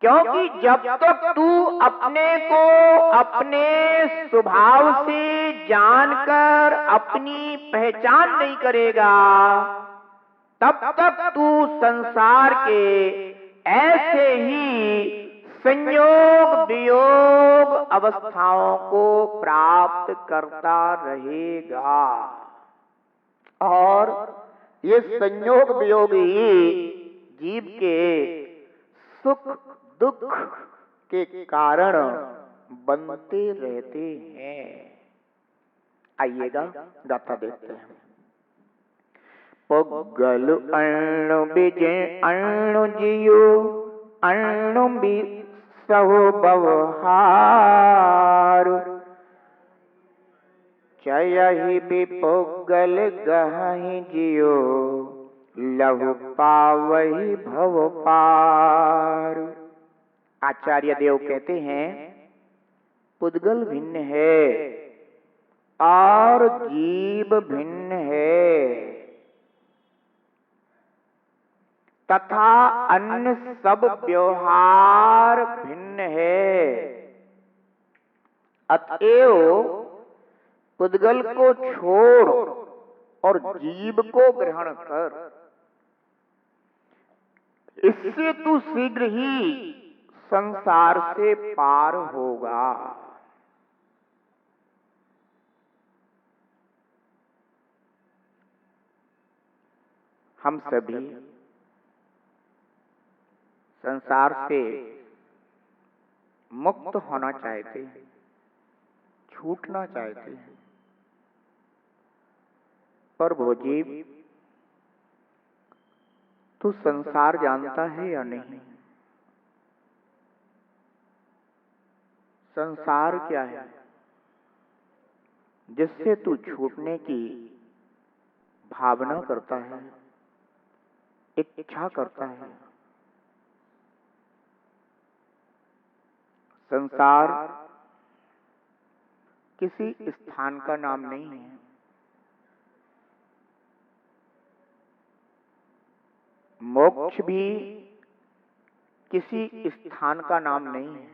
क्योंकि जब तक तू अपने को अपने स्वभाव से जानकर अपनी पहचान नहीं करेगा, तब तक तू संसार के ऐसे ही संयोग वियोग अवस्थाओं को प्राप्त करता रहेगा। और ये संयोग वियोग ही जीव के सुख दुख के कारण बनते रहते हैं। आइएगा गाथा देखते हैं। पुग्गल अण्णु बीज अण्णु जियो अण्णु बी सहो बवहार, चयहि बिपुग्गल गहहि जियो लहु पावहि भव पार। आचार्य देव कहते हैं पुद्गल भिन्न है और जीव भिन्न है, तथा अन्य सब व्यवहार भिन्न है। अतएव पुद्गल को छोड़ और जीव को ग्रहण कर, इससे तू शीघ्र ही संसार से पार होगा। हम सभी संसार से मुक्त होना चाहते हैं, छूटना चाहते हैं, पर वो जीव तू संसार जानता है या नहीं? संसार क्या है जिससे तू छूटने की भावना करता है, इच्छा करता है? संसार किसी स्थान का नाम नहीं है, मोक्ष भी किसी स्थान का नाम नहीं है।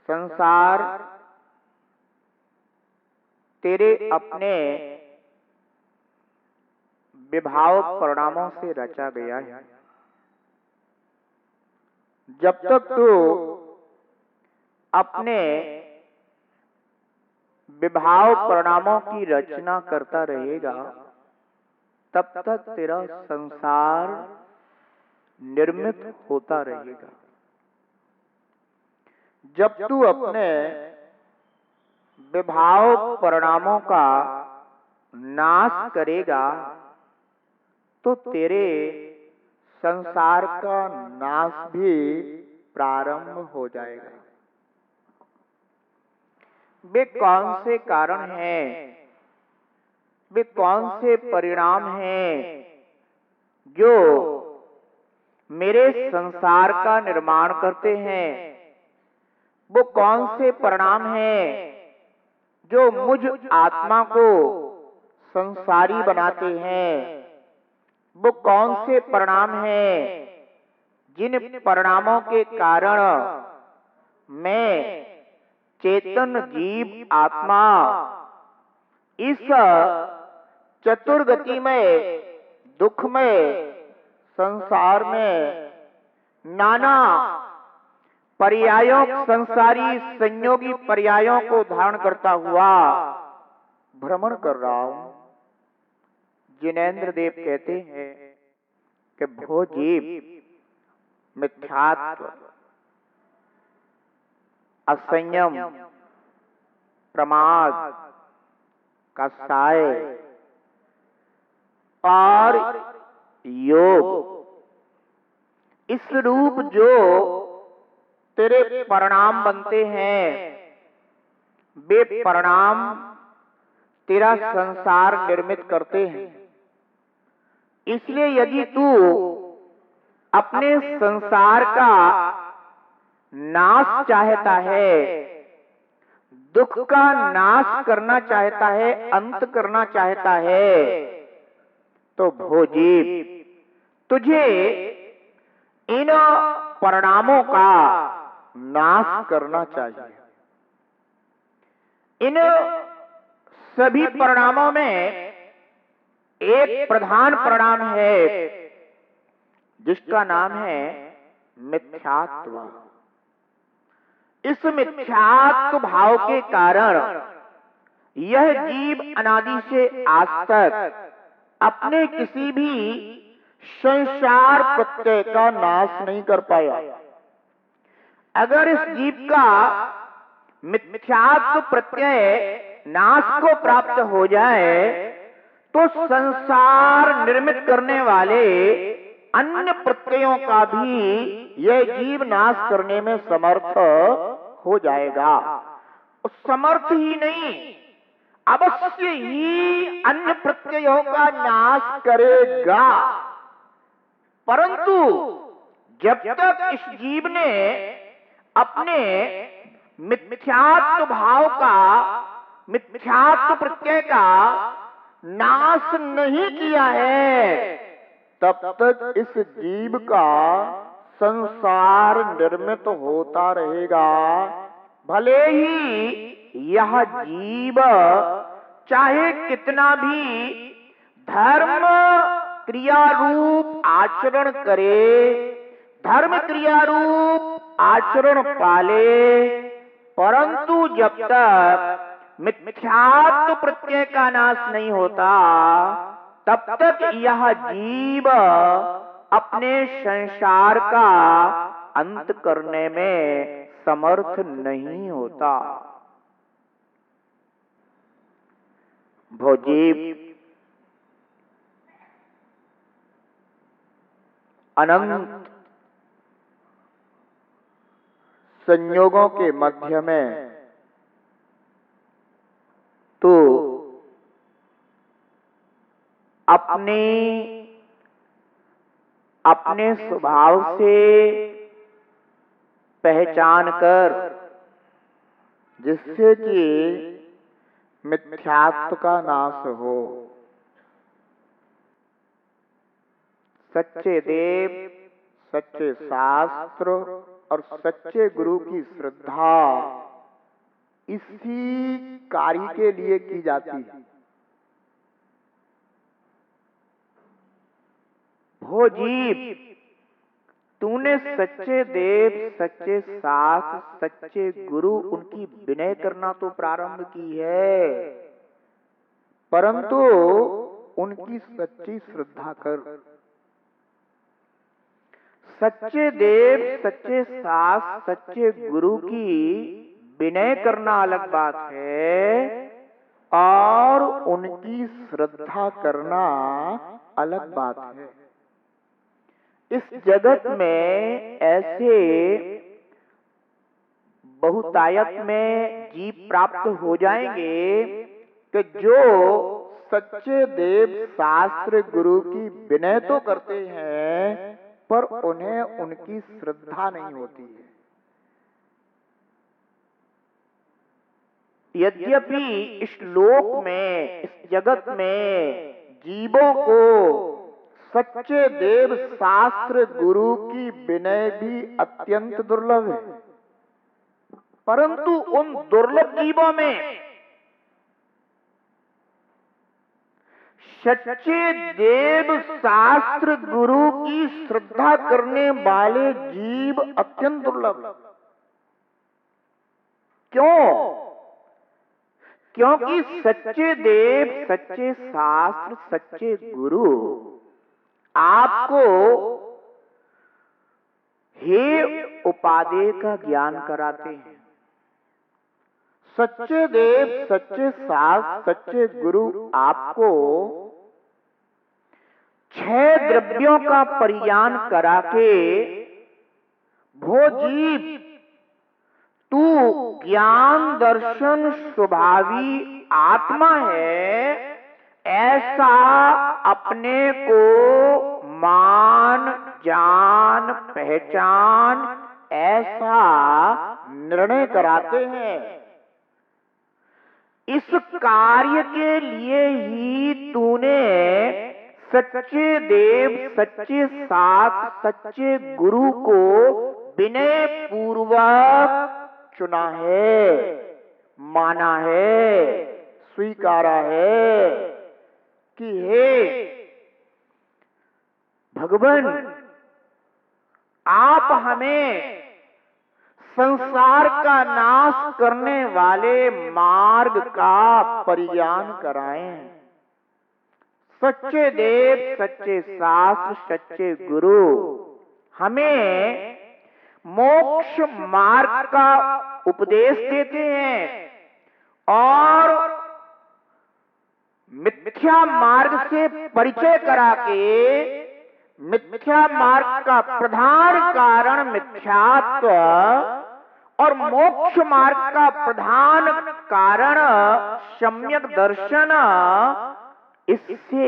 संसार तेरे अपने विभाव परिणामों से रचा गया है। जब तक तू अपने विभाव परिणामों की रचना करता रहेगा, तब तक तेरा संसार निर्मित होता रहेगा। जब तू अपने विभाव परिणामों का नाश करेगा, तो तेरे संसार का नाश भी प्रारंभ हो जाएगा। वे कौन से कारण हैं, वे कौन से परिणाम हैं जो मेरे संसार का निर्माण करते हैं? वो कौन से परिणाम हैं जो मुझ आत्मा को संसारी बनाते हैं? वो कौन से परिणाम हैं जिन परिणामों के कारण मैं चेतन जीव आत्मा इस चतुर्गति में, दुख में, संसार में नाना पर्यायों, संसारी संयोगी पर्यायों को धारण करता हुआ भ्रमण कर रहा हूं? जिनेन्द्र देव कहते हैं कि भो जीव, मिथ्यात्व, असंयम, प्रमाद, कसाय और योग, इस रूप जो तेरे परिणाम बनते हैं, वे परिणाम तेरा संसार निर्मित करते हैं। इसलिए यदि तू अपने संसार का नाश चाहता है, दुख का नाश करना चाहता है, अंत करना चाहता है, तो भोजीव तुझे इन परिणामों का नाश करना चाहिए। इन सभी परिणामों में एक प्रधान परिणाम है जिसका नाम है मिथ्यात्व। इस मिथ्यात्व भाव के कारण यह जीव अनादि से आज तक अपने किसी भी संसार प्रत्यय का नाश नहीं कर पाया। अगर इस जीव का मिथ्यात्व प्रत्यय नाश को प्राप्त हो जाए तो संसार निर्मित करने वाले अन्य प्रत्ययों का भी यह जीव नाश करने में समर्थ हो जाएगा। समर्थ ही नहीं, अवश्य ही अन्य प्रत्ययों का नाश करेगा। परंतु जब तक इस जीव ने अपने मिथ्यात्व भाव का, मिथ्यात्व प्रत्यय का नाश नहीं किया है, तब तक इस जीव का संसार निर्मित होता रहेगा। भले ही यह जीव चाहे कितना भी धर्म क्रिया रूप आचरण करे, धर्म क्रिया रूप आचरण पाले, परंतु जब तक मिथ्यात्व प्रत्यय का नाश नहीं होता तब तक यह जीव अपने संसार का अंत करने में समर्थ नहीं होता। वो जीव अनंत संयोगों के मध्य में तो अपने स्वभाव से पहचान कर, जिससे कि मिथ्यात्व का नाश हो, सच्चे देव, सच्चे शास्त्र और सच्चे गुरु की श्रद्धा इसी कार्य के लिए की जाती है। वो जीव, तूने सच्चे देव, सच्चे शास्त्र, सच्चे गुरु उनकी विनय करना तो प्रारंभ की है, परंतु उनकी सच्ची श्रद्धा कर। सच्चे देव, सच्चे शास्त्र, सच्चे गुरु की विनय करना अलग बात है और उनकी श्रद्धा करना अलग बात है। इस जगत में ऐसे बहुतायत में जीव प्राप्त हो जाएंगे कि जो सच्चे देव, शास्त्र, गुरु की विनय तो करते हैं पर उन्हें उनकी श्रद्धा नहीं होती है। यद्यपि इस लोक में, इस जगत में जीवों को सच्चे देव, शास्त्र, गुरु की विनय भी अत्यंत दुर्लभ है, परंतु उन दुर्लभ जीवों में सच्चे देव, शास्त्र, गुरु की श्रद्धा करने वाले जीव अत्यंत दुर्लभ। क्यों? क्योंकि सच्चे देव, सच्चे शास्त्र, सच्चे गुरु आपको हे उपादेय का ज्ञान कराते हैं। सच्चे देव, सच्चे शास्त्र, सच्चे गुरु आपको 6 द्रव्यों का परिज्ञान करा के, वो जीव तू ज्ञान दर्शन स्वभावी आत्मा है, ऐसा अपने को मान, जान, पहचान, ऐसा निर्णय कराते हैं। इस कार्य के लिए ही तूने सच्चे देव, सच्चे शास्त्र, सच्चे गुरु को विनय पूर्वक चुना है, माना है, स्वीकारा है कि हे भगवान, आप हमें संसार का नाश करने वाले मार्ग का परिज्ञान कराएं। सच्चे देव, सच्चे शास्त्र, सच्चे गुरु हमें मोक्ष मार्ग का उपदेश देते हैं और मिथ्या मार्ग से परिचय करा के मिथ्या मार्ग का प्रधान कारण मिथ्यात्व और मोक्ष मार्ग का प्रधान कारण सम्यक दर्शन, इससे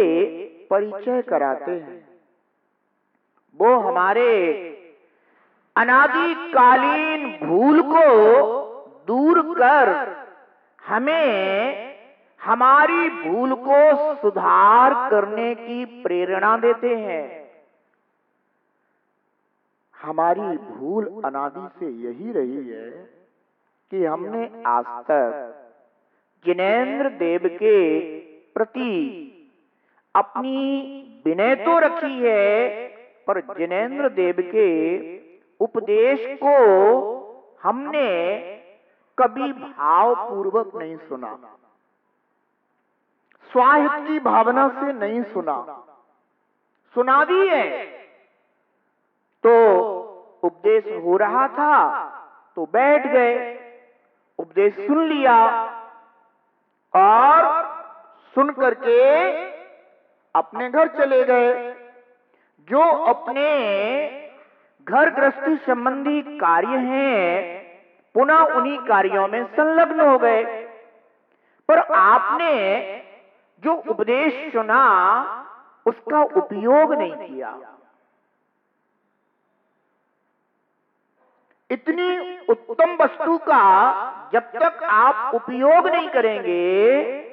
परिचय कराते हैं। वो हमारे अनादिकालीन भूल को दूर कर हमें हमारी भूल को सुधार करने की प्रेरणा देते हैं। हमारी भूल अनादि से यही रही है कि हमने आज तक जिनेंद्र देव के प्रति अपनी विनय तो रखी है, पर जिनेंद्र देव के उपदेश को हमने कभी भावपूर्वक नहीं सुना, स्वाहित की भावना से नहीं सुना। सुना भी है तो उपदेश हो रहा था तो बैठ गए, उपदेश सुन लिया और सुन करके अपने घर चले गए। जो अपने घर गृहस्थी संबंधी कार्य हैं पुनः उन्हीं कार्यों में संलग्न हो गए। पर आपने जो उपदेश सुना उसका उपयोग नहीं किया। इतनी उत्तम वस्तु का जब तक आप उपयोग नहीं करेंगे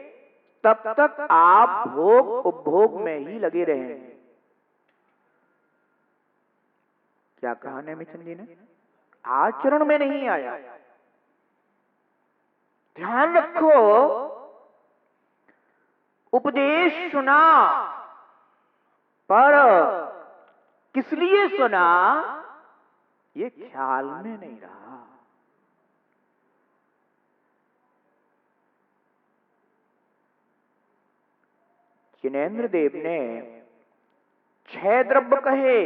तब तक आप भोग उपभोग में ही लगे रहेंगे। क्या कहा नेमिचंद जी ने? आचरण में नहीं आया। ध्यान रखो, उपदेश सुना पर किस लिए सुना ये ख्याल में नहीं रहा। जिनेंद्र देव ने 6 द्रव्य कहे,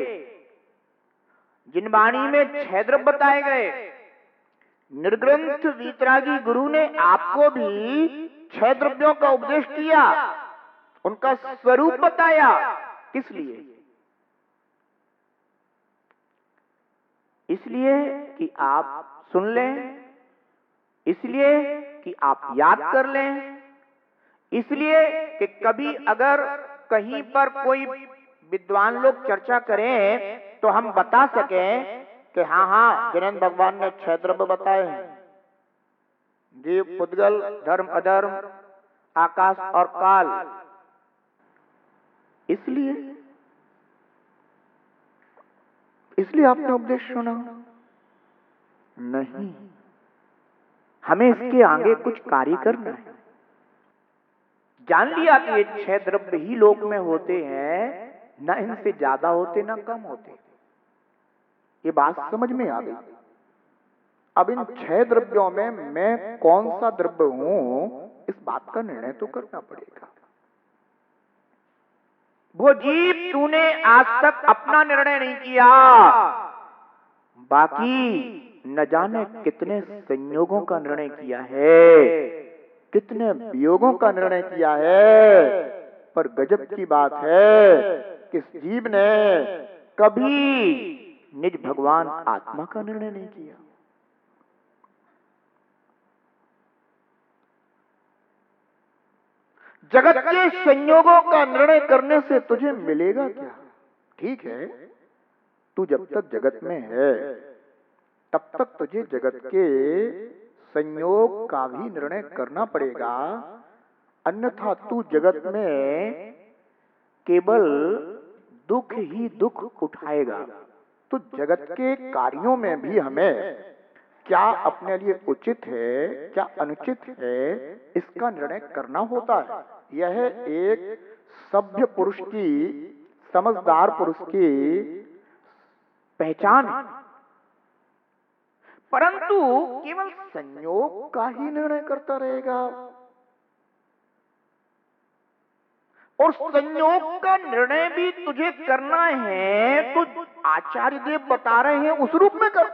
जिन वाणी में 6 द्रव्य बताए गए। निर्ग्रंथ वीतरागी गुरु ने आपको भी 6 द्रव्यों का उपदेश किया, उनका स्वरूप बताया। किस लिए? इसलिए कि आप सुन लें, इसलिए कि आप याद कर लें, इसलिए कि कभी अगर कहीं पर कोई विद्वान लोग चर्चा करें तो हम बता सकें कि हाँ जिनेंद्र भगवान ने 6 द्रव्य बताए हैं, जीव, पुद्गल, धर्म, अधर्म, आकाश और काल। इसलिए आपने उपदेश सुना नहीं। हमें इसके आगे कुछ कार्य करना है। जान लिया कि ये 6 द्रव्य ही लोक में होते हैं, ना इनसे ज्यादा होते ना कम होते। ये बात समझ में आ गई। अब इन 6 द्रव्यों में मैं कौन सा द्रव्य हूं, इस बात का निर्णय तो करना पड़ेगा। वो जीव, तूने आज तक अपना निर्णय नहीं किया, बाकी न जाने कितने संयोगों का निर्णय किया है, कितने वियोगों का निर्णय किया है। पर गजब की बात है कि इस जीव ने कभी निज भगवान आत्मा का निर्णय नहीं किया। जगत के संयोगों का निर्णय करने से तुझे मिलेगा क्या? ठीक है, तू जब तक जगत में है तब तक तुझे जगत के संयोग का भी निर्णय करना पड़ेगा, अन्यथा तू जगत में केवल दुख ही दुख उठाएगा। तो जगत के कार्यों में भी हमें क्या अपने लिए उचित है, क्या अनुचित है, इसका निर्णय करना होता है। यह एक सभ्य पुरुष की, समझदार पुरुष की पहचान है। परंतु केवल संयोग का ही निर्णय करता रहेगा, और संयोग का निर्णय भी तुझे करना है तो आचार्य देव बता रहे हैं उस रूप में कर।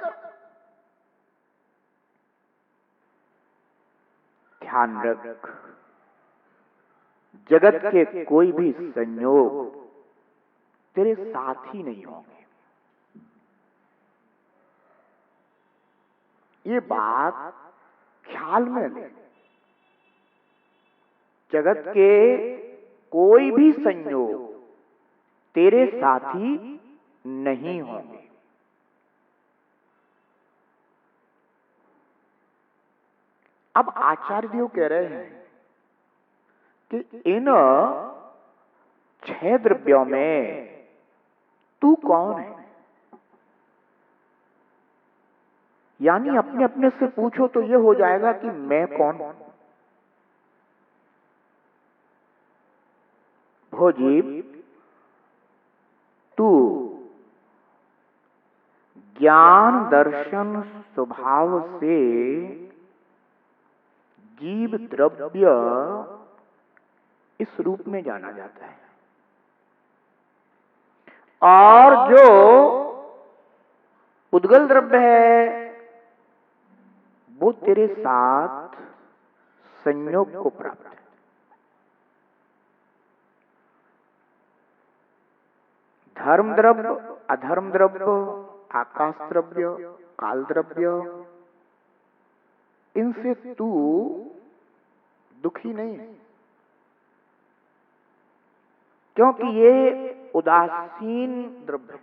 ध्यान रख, जगत के कोई भी संयोग तेरे साथ ही नहीं होंगे। ये बात ख्याल में ले। जगत के कोई भी संयोग तेरे साथी नहीं होंगे। अब आचार्य देव कह रहे हैं कि इन 6 द्रव्यों में तू कौन है? यानी अपने अपने से पूछो तो ये हो जाएगा कि मैं कौन हूं। भोजीव, तू ज्ञान दर्शन स्वभाव से जीव द्रव्य इस रूप में जाना जाता है, और जो उद्गल द्रव्य है वो तेरे साथ संयोग को प्राप्त है। धर्म द्रव्य, अधर्म द्रव्य, आकाश द्रव्य, काल द्रव्य, इनसे तू दुखी नहीं है, क्योंकि ये उदासीन द्रव्य।